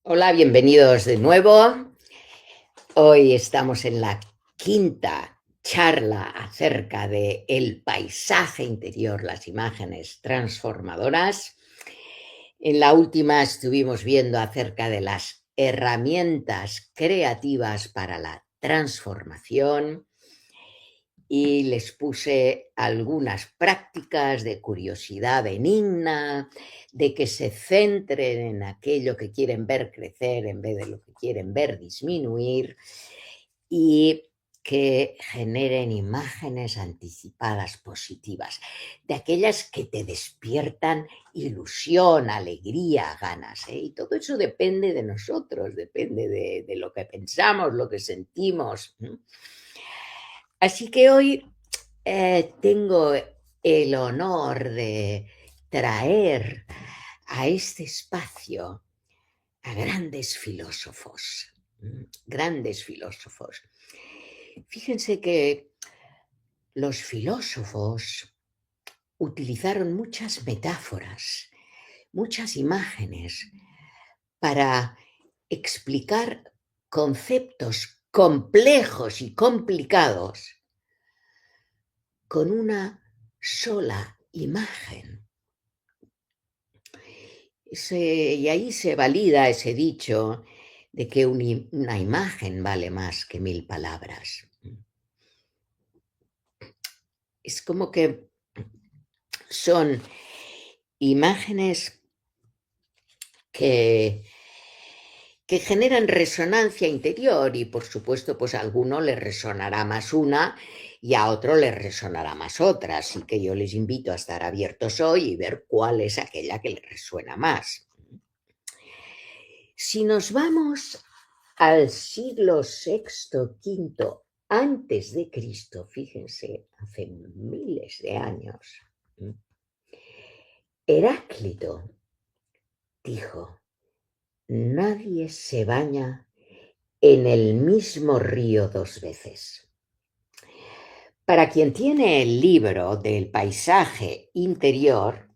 Hola, bienvenidos de nuevo. Hoy estamos en la quinta charla acerca de el paisaje interior, las imágenes transformadoras. En la última estuvimos viendo acerca de las herramientas creativas para la transformación y les puse algunas prácticas de curiosidad benigna, de que se centren en aquello que quieren ver crecer en vez de lo que quieren ver disminuir y que generen imágenes anticipadas positivas, de aquellas que te despiertan ilusión, alegría, ganas, ¿eh? Y todo eso depende de nosotros, depende de lo que pensamos, lo que sentimos. Así que hoy tengo el honor de traer a este espacio a grandes filósofos, grandes filósofos. Fíjense que los filósofos utilizaron muchas metáforas, muchas imágenes para explicar conceptos complejos y complicados con una sola imagen. Y ahí se valida ese dicho de que una imagen vale más que 1000 palabras. Es como que son imágenes que, que generan resonancia interior y por supuesto pues a alguno le resonará más una y a otro le resonará más otra. Así que yo les invito a estar abiertos hoy y ver cuál es aquella que les resuena más. Si nos vamos al siglo VI, V antes de Cristo, fíjense, hace miles de años, Heráclito dijo: nadie se baña en el mismo río dos veces. Para quien tiene el libro del paisaje interior,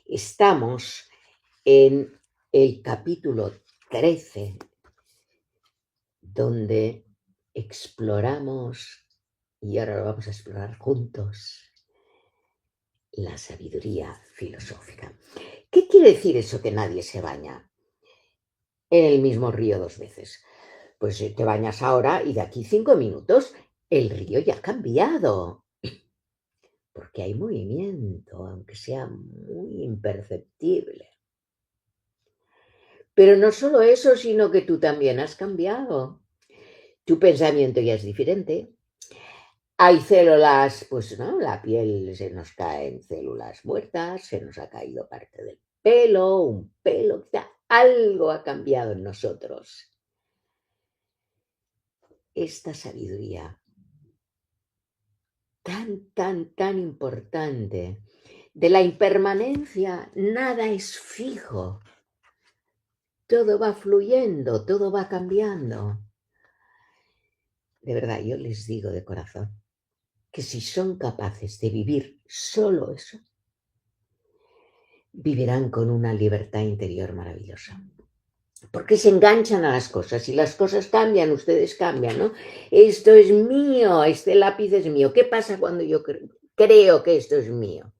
estamos en el capítulo 13, donde exploramos, y ahora lo vamos a explorar juntos, la sabiduría filosófica. ¿Qué quiere decir eso que nadie se baña en el mismo río dos veces? Pues te bañas ahora y de aquí 5 minutos el río ya ha cambiado, porque hay movimiento, aunque sea muy imperceptible. Pero no solo eso, sino que tú también has cambiado. Tu pensamiento ya es diferente. Hay células, pues no, la piel se nos caen células muertas, se nos ha caído parte del pelo, un pelo, quizá algo ha cambiado en nosotros. Esta sabiduría tan importante de la impermanencia, nada es fijo, todo va fluyendo, todo va cambiando. De verdad, yo les digo de corazón que si son capaces de vivir solo eso, vivirán con una libertad interior maravillosa. Porque se enganchan a las cosas y las cosas cambian, ustedes cambian, ¿no? Esto es mío, este lápiz es mío. ¿Qué pasa cuando yo creo que esto es mío?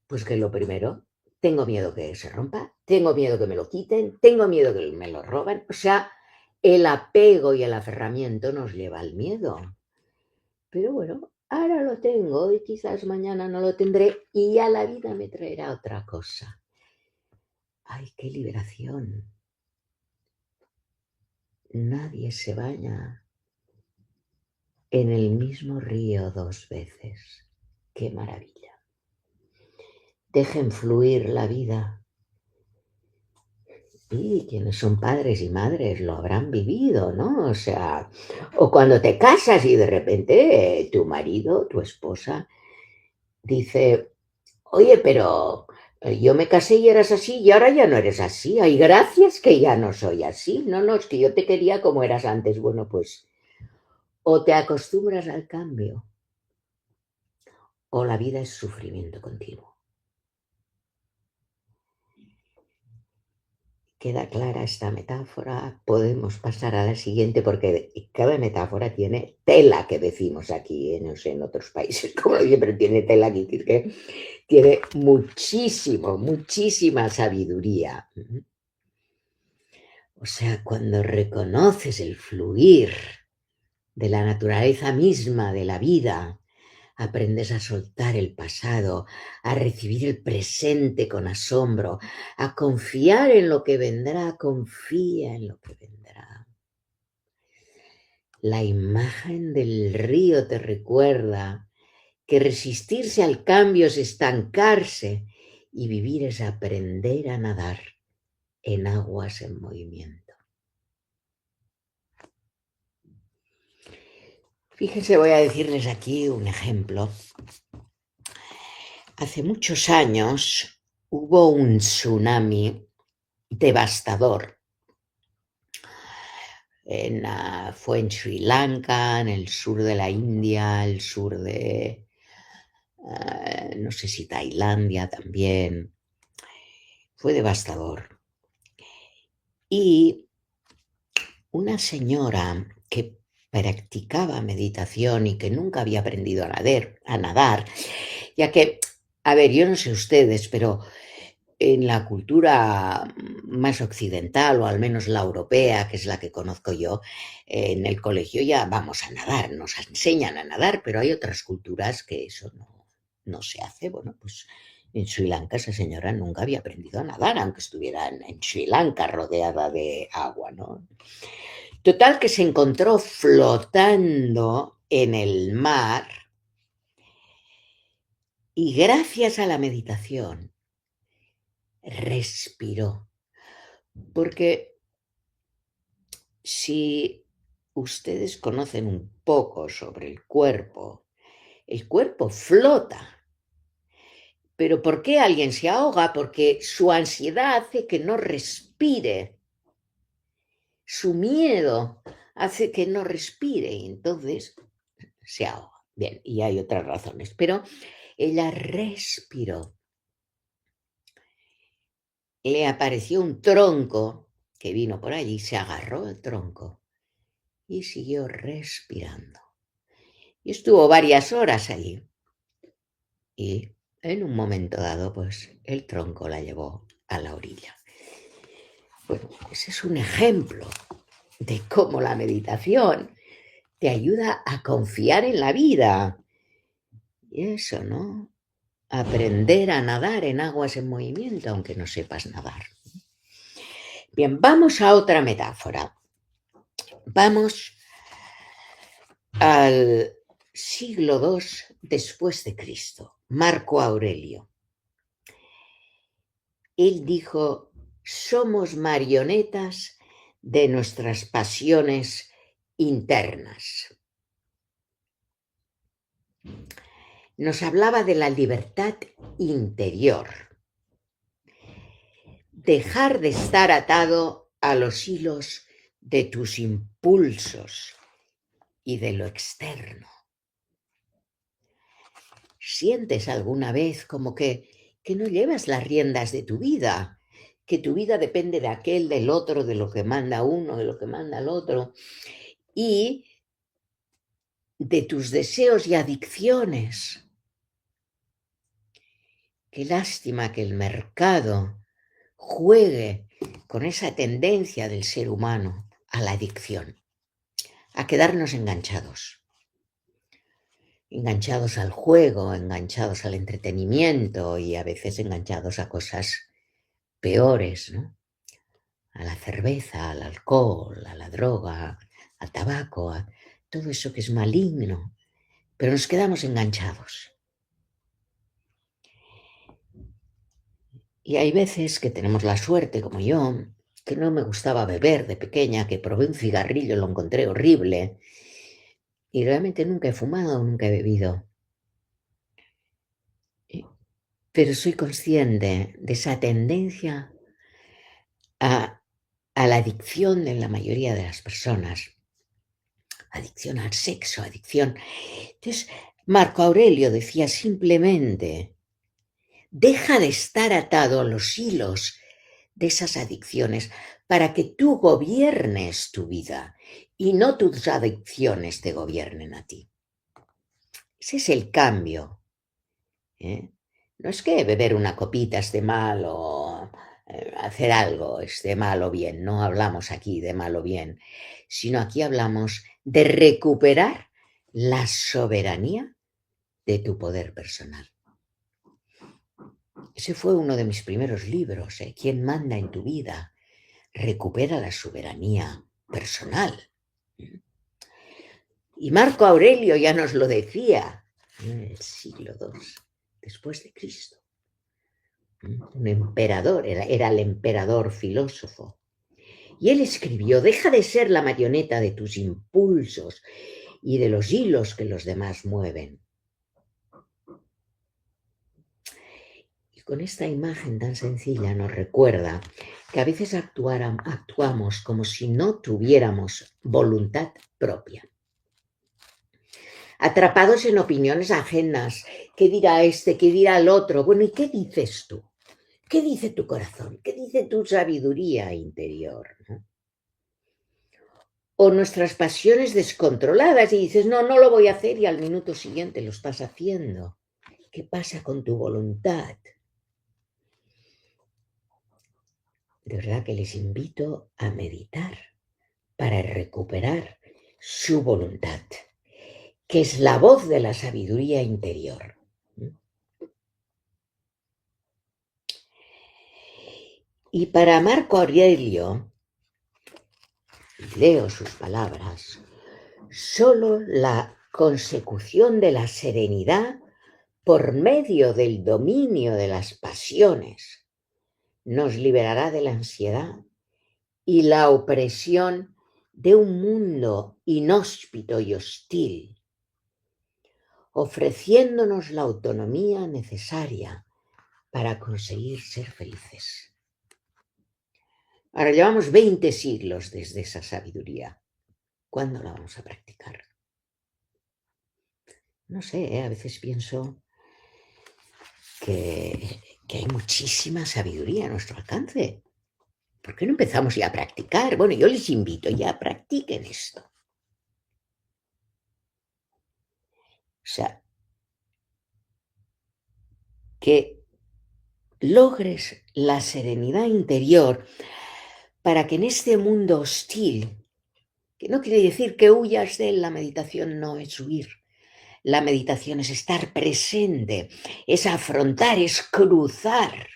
Pues que lo primero, tengo miedo que se rompa, tengo miedo que me lo quiten, tengo miedo que me lo roben. O sea, el apego y el aferramiento nos lleva al miedo. Pero bueno, ahora lo tengo y quizás mañana no lo tendré y ya la vida me traerá otra cosa. ¡Ay, qué liberación! Nadie se baña en el mismo río dos veces. ¡Qué maravilla! Dejen fluir la vida. Y quienes son padres y madres lo habrán vivido, ¿no? O sea, o cuando te casas y de repente tu marido, tu esposa, dice: oye, pero yo me casé y eras así y ahora ya no eres así. Ay, gracias que ya no soy así. No, no, es que yo te quería como eras antes. Bueno, pues o te acostumbras al cambio o la vida es sufrimiento continuo. queda clara esta metáfora. Podemos pasar a la siguiente porque cada metáfora tiene tela, que decimos aquí, no sé, en otros países, como siempre tiene tela aquí, que tiene muchísima sabiduría. O sea, cuando reconoces el fluir de la naturaleza misma de la vida, aprendes a soltar el pasado, a recibir el presente con asombro, a confiar en lo que vendrá, confía en lo que vendrá. La imagen del río te recuerda que resistirse al cambio es estancarse y vivir es aprender a nadar en aguas en movimiento. Fíjense, voy a decirles aquí un ejemplo. Hace muchos años hubo un tsunami devastador. Fue en Sri Lanka, en el sur de la India, el sur de, no sé si Tailandia también. Fue devastador. Y una señora que practicaba meditación y que nunca había aprendido a nadar, ya que, a ver, yo no sé ustedes, pero en la cultura más occidental, o al menos la europea, que es la que conozco yo, en el colegio ya vamos a nadar, nos enseñan a nadar, pero hay otras culturas que eso no se hace. Bueno, pues en Sri Lanka esa señora nunca había aprendido a nadar, aunque estuviera en Sri Lanka rodeada de agua, ¿no? Total, que se encontró flotando en el mar y gracias a la meditación respiró. Porque si ustedes conocen un poco sobre el cuerpo flota. ¿Pero por qué alguien se ahoga? Porque su ansiedad hace que no respire. Su miedo hace que no respire y entonces se ahoga. Bien, y hay otras razones, pero ella respiró. Le apareció un tronco que vino por allí, se agarró al tronco y siguió respirando. Y estuvo varias horas allí. Y en un momento dado, pues el tronco la llevó a la orilla. Bueno, ese es un ejemplo de cómo la meditación te ayuda a confiar en la vida. Y eso, ¿no? Aprender a nadar en aguas en movimiento, aunque no sepas nadar. Bien, vamos a otra metáfora. Vamos al siglo II después de Cristo, Marco Aurelio. Él dijo: somos marionetas de nuestras pasiones internas. Nos hablaba de la libertad interior. Dejar de estar atado a los hilos de tus impulsos y de lo externo. ¿Sientes alguna vez como que no llevas las riendas de tu vida? Que tu vida depende de aquel, del otro, de lo que manda uno, de lo que manda el otro, y de tus deseos y adicciones. Qué lástima que el mercado juegue con esa tendencia del ser humano a la adicción, a quedarnos enganchados al juego, enganchados al entretenimiento y a veces enganchados a cosas peores, ¿no? A la cerveza, al alcohol, a la droga, al tabaco, a todo eso que es maligno, pero nos quedamos enganchados. Y hay veces que tenemos la suerte, como yo, que no me gustaba beber de pequeña, que probé un cigarrillo, lo encontré horrible, y realmente nunca he fumado, nunca he bebido. Pero soy consciente de esa tendencia a la adicción de la mayoría de las personas. Adicción al sexo, adicción. Entonces, Marco Aurelio decía simplemente: deja de estar atado a los hilos de esas adicciones para que tú gobiernes tu vida y no tus adicciones te gobiernen a ti. Ese es el cambio, ¿eh? No es que beber una copita esté mal o hacer algo esté mal o bien, no hablamos aquí de mal o bien, sino aquí hablamos de recuperar la soberanía de tu poder personal. Ese fue uno de mis primeros libros, ¿eh? ¿Quién manda en tu vida? Recupera la soberanía personal. Y Marco Aurelio ya nos lo decía en el siglo II después de Cristo. Un emperador, era el emperador filósofo. Y él escribió: deja de ser la marioneta de tus impulsos y de los hilos que los demás mueven. Y con esta imagen tan sencilla nos recuerda que a veces actuamos como si no tuviéramos voluntad propia, atrapados en opiniones ajenas. ¿Qué dirá este? ¿Qué dirá el otro? Bueno, ¿y qué dices tú? ¿Qué dice tu corazón? ¿Qué dice tu sabiduría interior? ¿No? O nuestras pasiones descontroladas y dices, no, no lo voy a hacer y al minuto siguiente lo estás haciendo. ¿Qué pasa con tu voluntad? De verdad que les invito a meditar para recuperar su voluntad, que es la voz de la sabiduría interior. Y para Marco Aurelio, leo sus palabras, solo la consecución de la serenidad por medio del dominio de las pasiones nos liberará de la ansiedad y la opresión de un mundo inhóspito y hostil, ofreciéndonos la autonomía necesaria para conseguir ser felices. Ahora llevamos 20 siglos desde esa sabiduría. ¿Cuándo la vamos a practicar? No sé, a veces pienso que hay muchísima sabiduría a nuestro alcance. ¿Por qué no empezamos ya a practicar? Bueno, yo les invito ya a practiquen esto. O sea, que logres la serenidad interior para que en este mundo hostil, que no quiere decir que huyas de él, la meditación no es huir, la meditación es estar presente, es afrontar, es cruzar,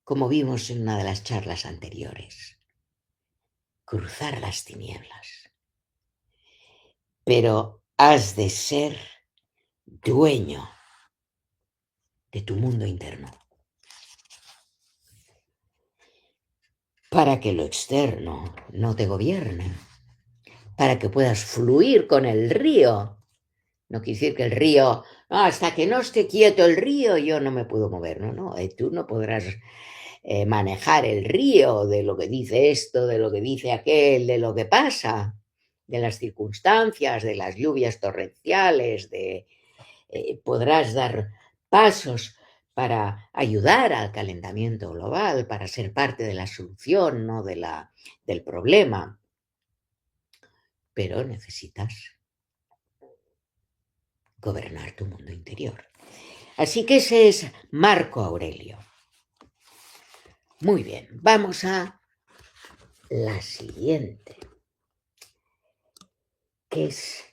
como vimos en una de las charlas anteriores, cruzar las tinieblas. Pero has de ser dueño de tu mundo interno, para que lo externo no te gobierne, para que puedas fluir con el río. No quiere decir que el río, hasta que no esté quieto el río, yo no me puedo mover. No, tú no podrás manejar el río de lo que dice esto, de lo que dice aquel, de lo que pasa, de las circunstancias, de las lluvias torrenciales, podrás dar pasos para ayudar al calentamiento global, para ser parte de la solución, no del problema. Pero necesitas gobernar tu mundo interior. Así que ese es Marco Aurelio. Muy bien, vamos a la siguiente, que es,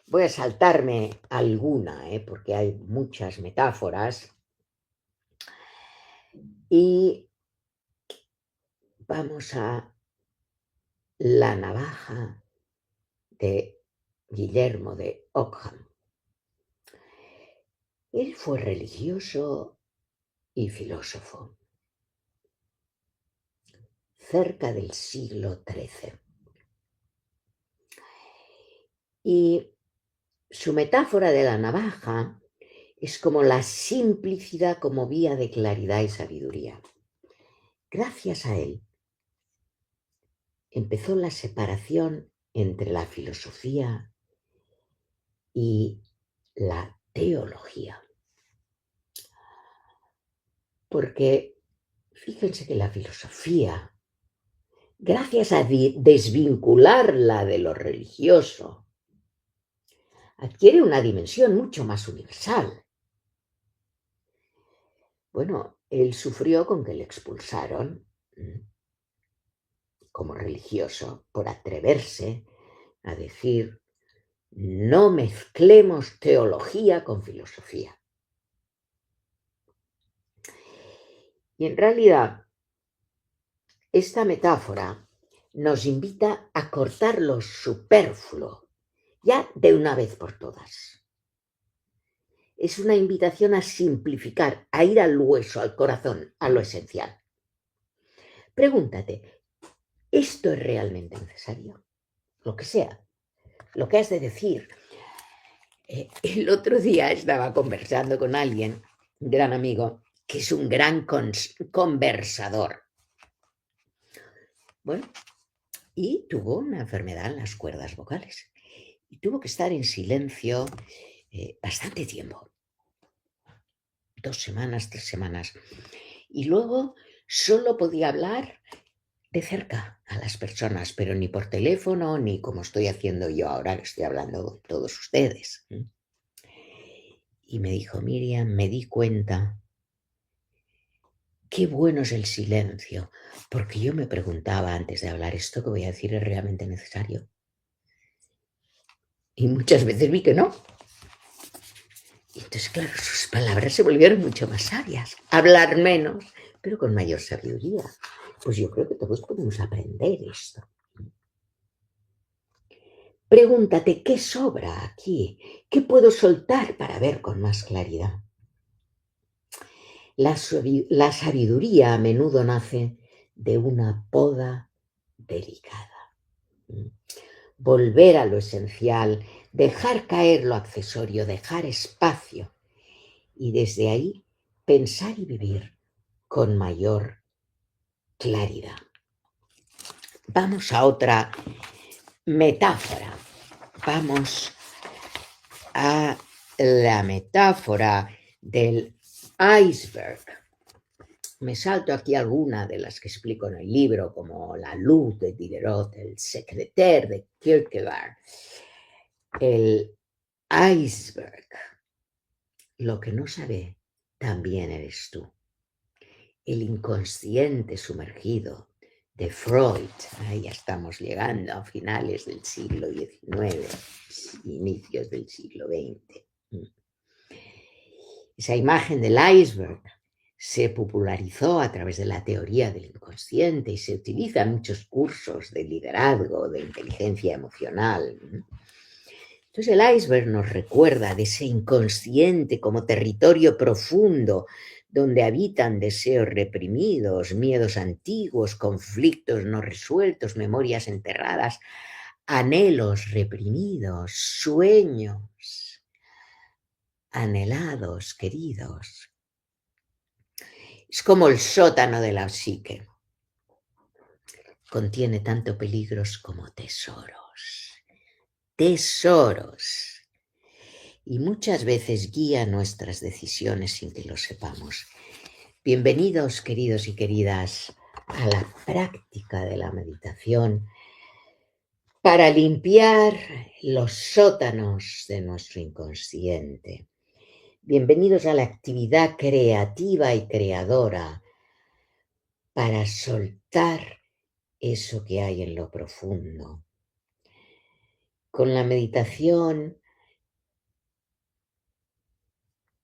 voy a saltarme alguna, porque hay muchas metáforas, y vamos a la navaja de Guillermo de Ockham. Él fue religioso y filósofo cerca del siglo XIII. Y su metáfora de la navaja es como la simplicidad como vía de claridad y sabiduría. Gracias a él empezó la separación entre la filosofía y la teología. Porque fíjense que la filosofía, gracias a desvincularla de lo religioso, adquiere una dimensión mucho más universal. Bueno, él sufrió con que le expulsaron como religioso por atreverse a decir: no mezclemos teología con filosofía. Y en realidad, esta metáfora nos invita a cortar lo superfluo, ya de una vez por todas. Es una invitación a simplificar, a ir al hueso, al corazón, a lo esencial. Pregúntate, ¿esto es realmente necesario? Lo que sea, lo que has de decir. El otro día estaba conversando con alguien, un gran amigo, que es un gran conversador. Bueno, y tuvo una enfermedad en las cuerdas vocales. Y tuvo que estar en silencio bastante tiempo. 2 semanas, 3 semanas. Y luego solo podía hablar de cerca a las personas, pero ni por teléfono, ni como estoy haciendo yo ahora, que estoy hablando con todos ustedes. Y me dijo: Miriam, me di cuenta qué bueno es el silencio, porque yo me preguntaba antes de hablar, ¿esto que voy a decir es realmente necesario? Y muchas veces vi que no. Y entonces, claro, sus palabras se volvieron mucho más sabias. Hablar menos, pero con mayor sabiduría. Pues yo creo que todos podemos aprender esto. Pregúntate, ¿qué sobra aquí? ¿Qué puedo soltar para ver con más claridad? La sabiduría a menudo nace de una poda delicada. Volver a lo esencial, dejar caer lo accesorio, dejar espacio y desde ahí pensar y vivir con mayor claridad. Vamos a otra metáfora. Vamos a la metáfora del iceberg. Me salto aquí alguna de las que explico en el libro, como la luz de Diderot, el secretaire de Kierkegaard, el iceberg. Lo que no sabe también eres tú. El inconsciente sumergido de Freud. Ahí ya estamos llegando a finales del siglo XIX, inicios del siglo XX. Esa imagen del iceberg se popularizó a través de la teoría del inconsciente y se utiliza en muchos cursos de liderazgo, de inteligencia emocional. Entonces el iceberg nos recuerda de ese inconsciente como territorio profundo donde habitan deseos reprimidos, miedos antiguos, conflictos no resueltos, memorias enterradas, anhelos reprimidos, sueños anhelados, queridos. Es como el sótano de la psique. Contiene tanto peligros como tesoros. Tesoros. Y muchas veces guía nuestras decisiones sin que lo sepamos. Bienvenidos, queridos y queridas, a la práctica de la meditación para limpiar los sótanos de nuestro inconsciente. Bienvenidos a la actividad creativa y creadora para soltar eso que hay en lo profundo. Con la meditación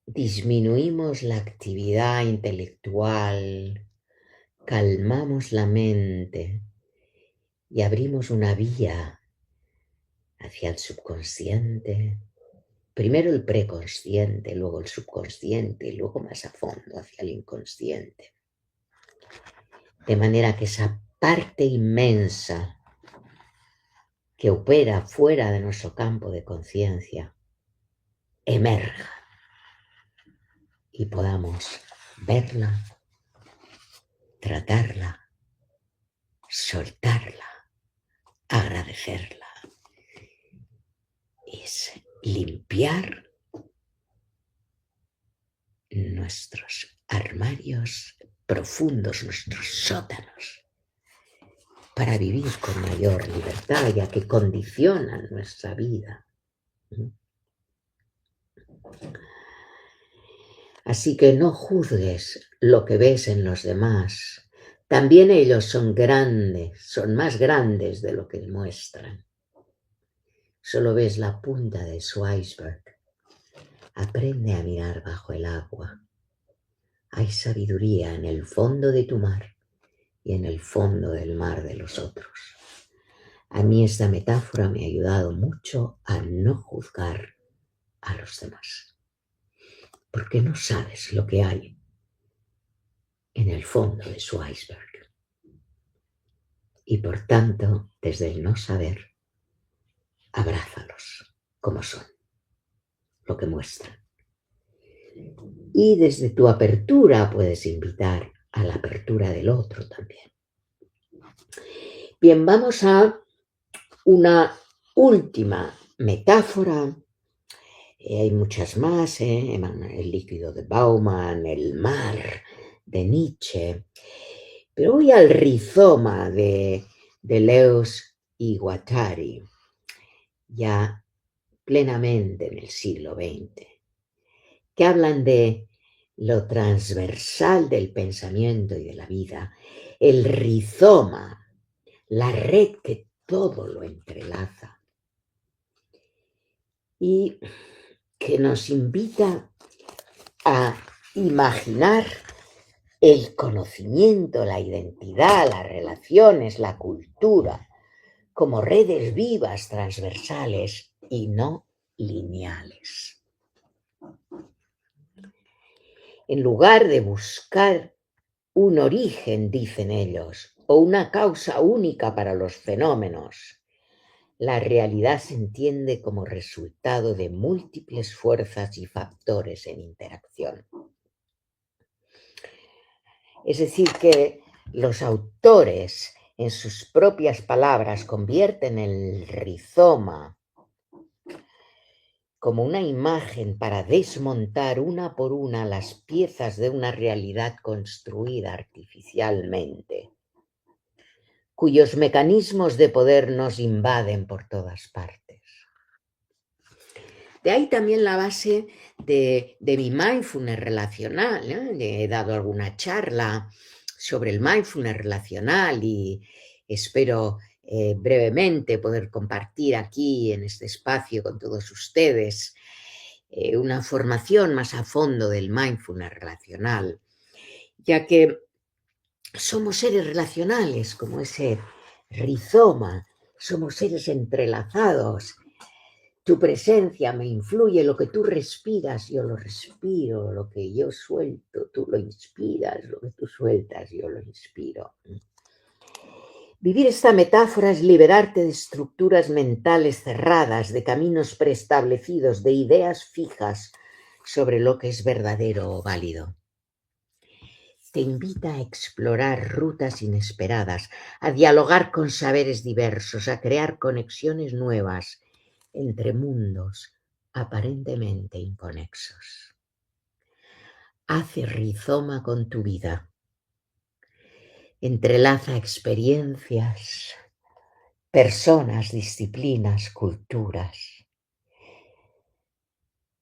disminuimos la actividad intelectual, calmamos la mente y abrimos una vía hacia el subconsciente. Primero el preconsciente, luego el subconsciente y luego más a fondo hacia el inconsciente. De manera que esa parte inmensa que opera fuera de nuestro campo de conciencia emerja y podamos verla, tratarla, soltarla, agradecerla. Es limpiar nuestros armarios profundos, nuestros sótanos, para vivir con mayor libertad, ya que condicionan nuestra vida. Así que no juzgues lo que ves en los demás. También ellos son grandes, son más grandes de lo que muestran. Solo ves la punta de su iceberg. Aprende a mirar bajo el agua. Hay sabiduría en el fondo de tu mar y en el fondo del mar de los otros. A mí esta metáfora me ha ayudado mucho a no juzgar a los demás, porque no sabes lo que hay en el fondo de su iceberg. Y por tanto, desde el no saber, abrázalos como son, lo que muestran. Y desde tu apertura puedes invitar a la apertura del otro también. Bien, vamos a una última metáfora. Hay muchas más, el líquido de Bauman, el mar de Nietzsche. Pero voy al rizoma de Deleuze y Guattari, ya plenamente en el siglo XX, que hablan de lo transversal del pensamiento y de la vida, el rizoma, la red que todo lo entrelaza y que nos invita a imaginar el conocimiento, la identidad, las relaciones, la cultura, como redes vivas, transversales y no lineales. En lugar de buscar un origen, dicen ellos, o una causa única para los fenómenos, la realidad se entiende como resultado de múltiples fuerzas y factores en interacción. Es decir, que los autores, en sus propias palabras, convierten el rizoma como una imagen para desmontar una por una las piezas de una realidad construida artificialmente, cuyos mecanismos de poder nos invaden por todas partes. De ahí también la base de mi mindfulness relacional. He dado alguna charla sobre el mindfulness relacional y espero brevemente poder compartir aquí en este espacio con todos ustedes una formación más a fondo del mindfulness relacional, ya que somos seres relacionales como ese rizoma, somos seres entrelazados. Tu presencia me influye, lo que tú respiras, yo lo respiro, lo que yo suelto, tú lo inspiras, lo que tú sueltas, yo lo inspiro. Vivir esta metáfora es liberarte de estructuras mentales cerradas, de caminos preestablecidos, de ideas fijas sobre lo que es verdadero o válido. Te invita a explorar rutas inesperadas, a dialogar con saberes diversos, a crear conexiones nuevas entre mundos aparentemente inconexos. Haz rizoma con tu vida. Entrelaza experiencias, personas, disciplinas, culturas.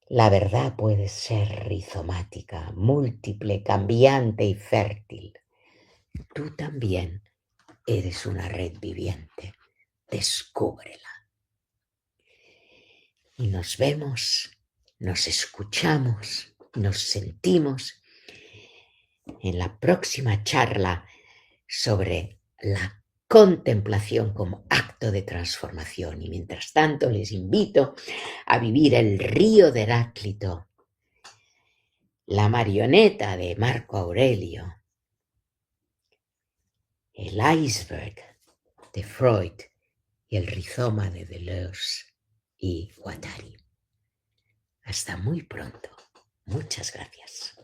La verdad puede ser rizomática, múltiple, cambiante y fértil. Tú también eres una red viviente. Descúbrela. Y nos vemos, nos escuchamos, nos sentimos en la próxima charla sobre la contemplación como acto de transformación. Y mientras tanto les invito a vivir el río de Heráclito, la marioneta de Marco Aurelio, el iceberg de Freud y el rizoma de Deleuze y Guattari. Hasta muy pronto. Muchas gracias.